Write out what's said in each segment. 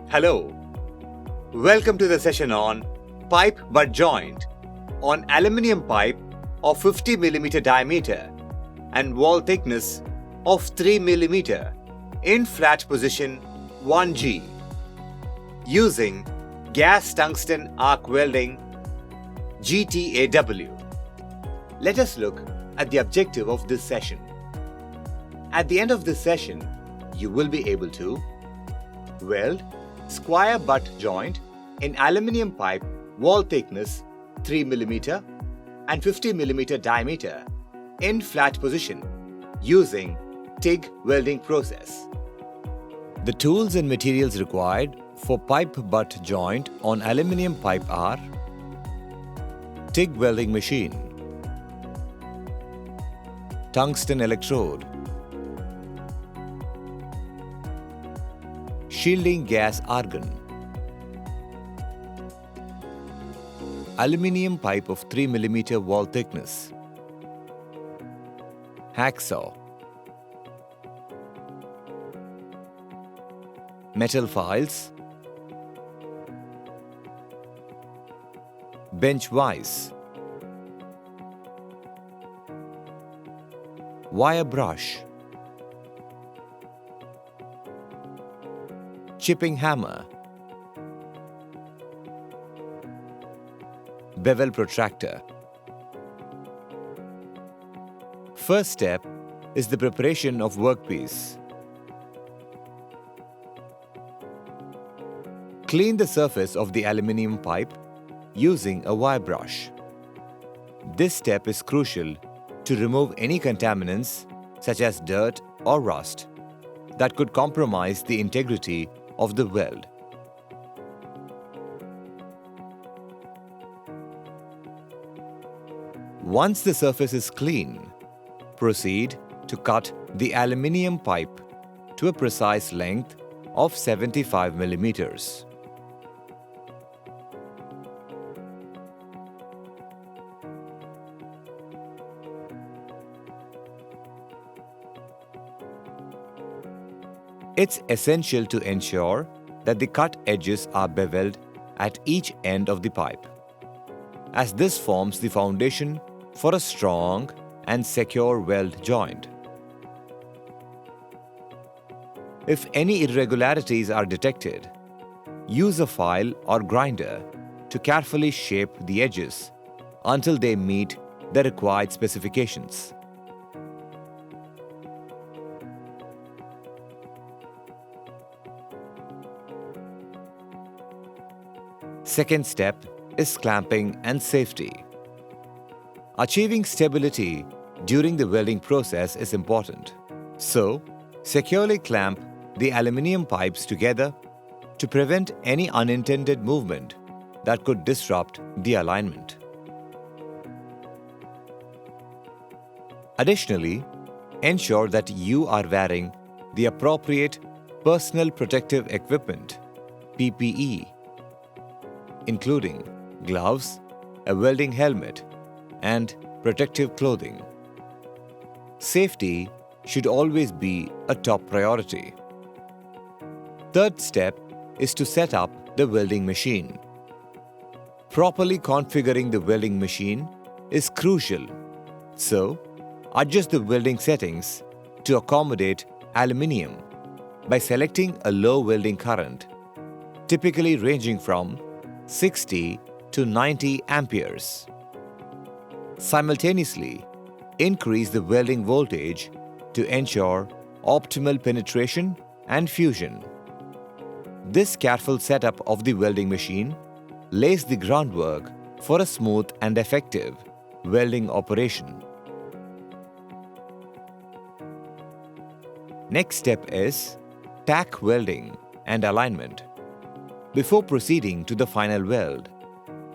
Hello, welcome to the session on pipe butt joint on aluminium pipe of 50 mm diameter and wall thickness of 3 mm in flat position 1G using gas tungsten arc welding GTAW. Let us look at the objective of this session. At the end of this session, you will be able to weld square butt joint in aluminium pipe wall thickness 3 mm and 50 mm diameter in flat position using TIG welding process. The tools and materials required for pipe butt joint on aluminium pipe are TIG welding machine, tungsten electrode, shielding gas argon, aluminium pipe of 3 mm wall thickness, hacksaw, metal files, bench vise, wire brush, chipping hammer, bevel protractor. First step is the preparation of workpiece. Clean the surface of the aluminium pipe using a wire brush. This step is crucial to remove any contaminants such as dirt or rust that could compromise the integrity of the weld. Once the surface is clean, proceed to cut the aluminium pipe to a precise length of 75 mm. It's essential to ensure that the cut edges are beveled at each end of the pipe, as this forms the foundation for a strong and secure weld joint. If any irregularities are detected, use a file or grinder to carefully shape the edges until they meet the required specifications. Second step is clamping and safety. Achieving stability during the welding process is important. So, securely clamp the aluminium pipes together to prevent any unintended movement that could disrupt the alignment. Additionally, ensure that you are wearing the appropriate personal protective equipment, PPE, including gloves, a welding helmet, and protective clothing. Safety should always be a top priority. Third step is to set up the welding machine. Properly configuring the welding machine is crucial, so adjust the welding settings to accommodate aluminium by selecting a low welding current, typically ranging from 60 to 90 amperes. Simultaneously, increase the welding voltage to ensure optimal penetration and fusion. This careful setup of the welding machine lays the groundwork for a smooth and effective welding operation. Next step is tack welding and alignment. Before proceeding to the final weld,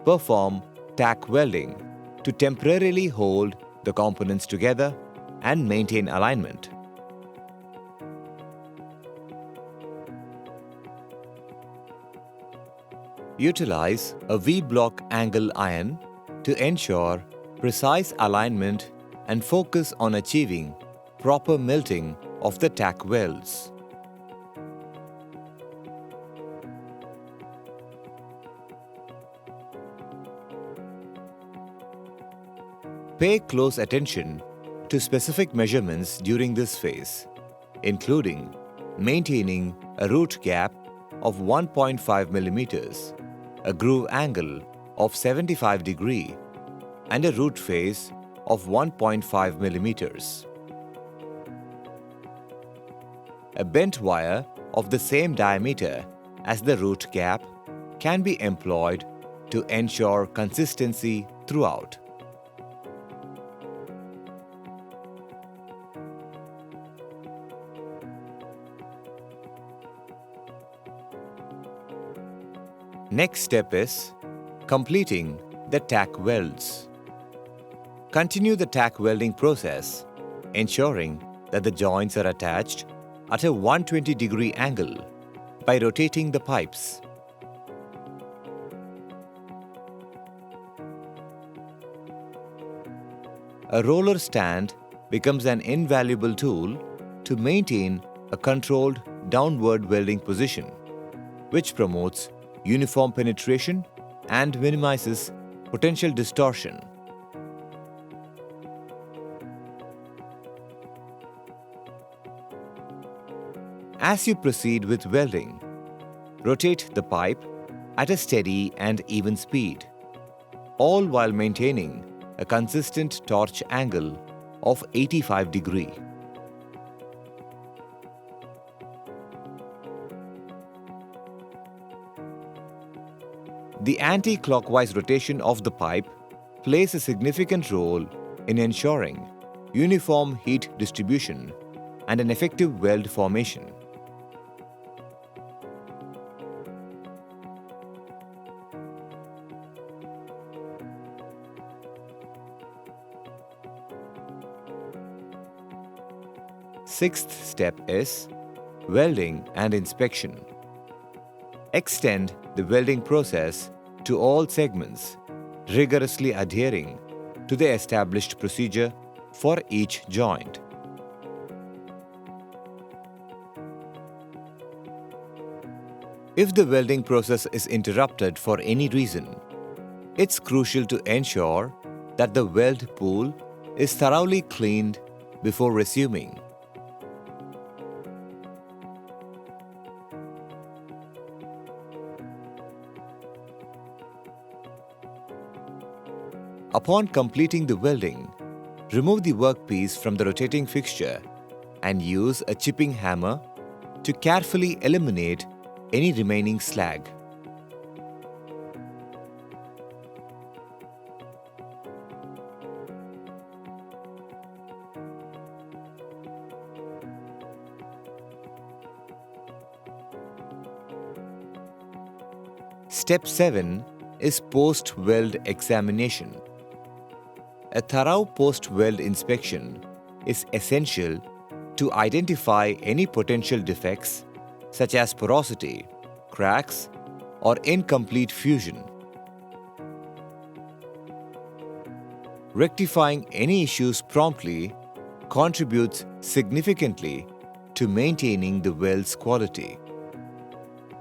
perform tack welding to temporarily hold the components together and maintain alignment. Utilize a V-block angle iron to ensure precise alignment and focus on achieving proper melting of the tack welds. Pay close attention to specific measurements during this phase, including maintaining a root gap of 1.5 mm, a groove angle of 75 degree, and a root face of 1.5 mm. A bent wire of the same diameter as the root gap can be employed to ensure consistency throughout. Next step is completing the tack welds. Continue the tack welding process, ensuring that the joints are attached at a 120-degree angle by rotating the pipes. A roller stand becomes an invaluable tool to maintain a controlled downward welding position, which promotes uniform penetration and minimizes potential distortion. As you proceed with welding, rotate the pipe at a steady and even speed, all while maintaining a consistent torch angle of 85 degrees. The anti-clockwise rotation of the pipe plays a significant role in ensuring uniform heat distribution and an effective weld formation. Sixth step is welding and inspection. Extend the welding process to all segments, rigorously adhering to the established procedure for each joint. If the welding process is interrupted for any reason, it's crucial to ensure that the weld pool is thoroughly cleaned before resuming. Upon completing the welding, remove the workpiece from the rotating fixture and use a chipping hammer to carefully eliminate any remaining slag. Step 7 is post-weld examination. A thorough post-weld inspection is essential to identify any potential defects such as porosity, cracks, or incomplete fusion. Rectifying any issues promptly contributes significantly to maintaining the weld's quality.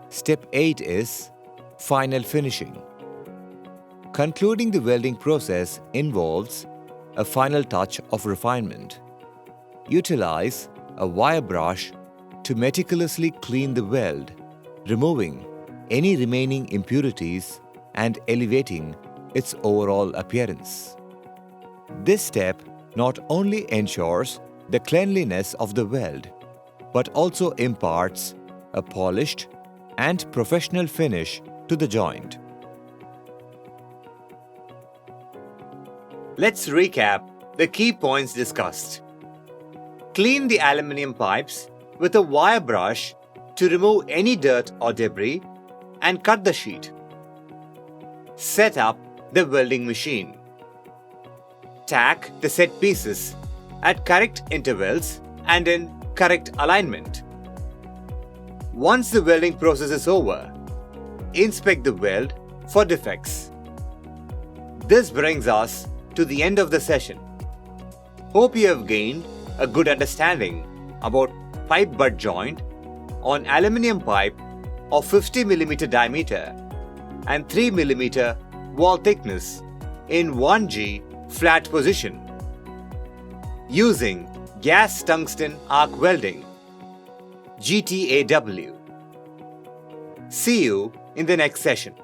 Step 8 is final finishing. Concluding the welding process involves a final touch of refinement. Utilize a wire brush to meticulously clean the weld, removing any remaining impurities and elevating its overall appearance. This step not only ensures the cleanliness of the weld, but also imparts a polished and professional finish to the joint. Let's recap the key points discussed. Clean the aluminium pipes with a wire brush to remove any dirt or debris and cut the sheet. Set up the welding machine. Tack the set pieces at correct intervals and in correct alignment. Once the welding process is over, inspect the weld for defects. This brings us to the end of the session. Hope you have gained a good understanding about pipe butt joint on aluminium pipe of 50 mm diameter and 3 mm wall thickness in 1G flat position using gas tungsten arc welding, GTAW. See you in the next session.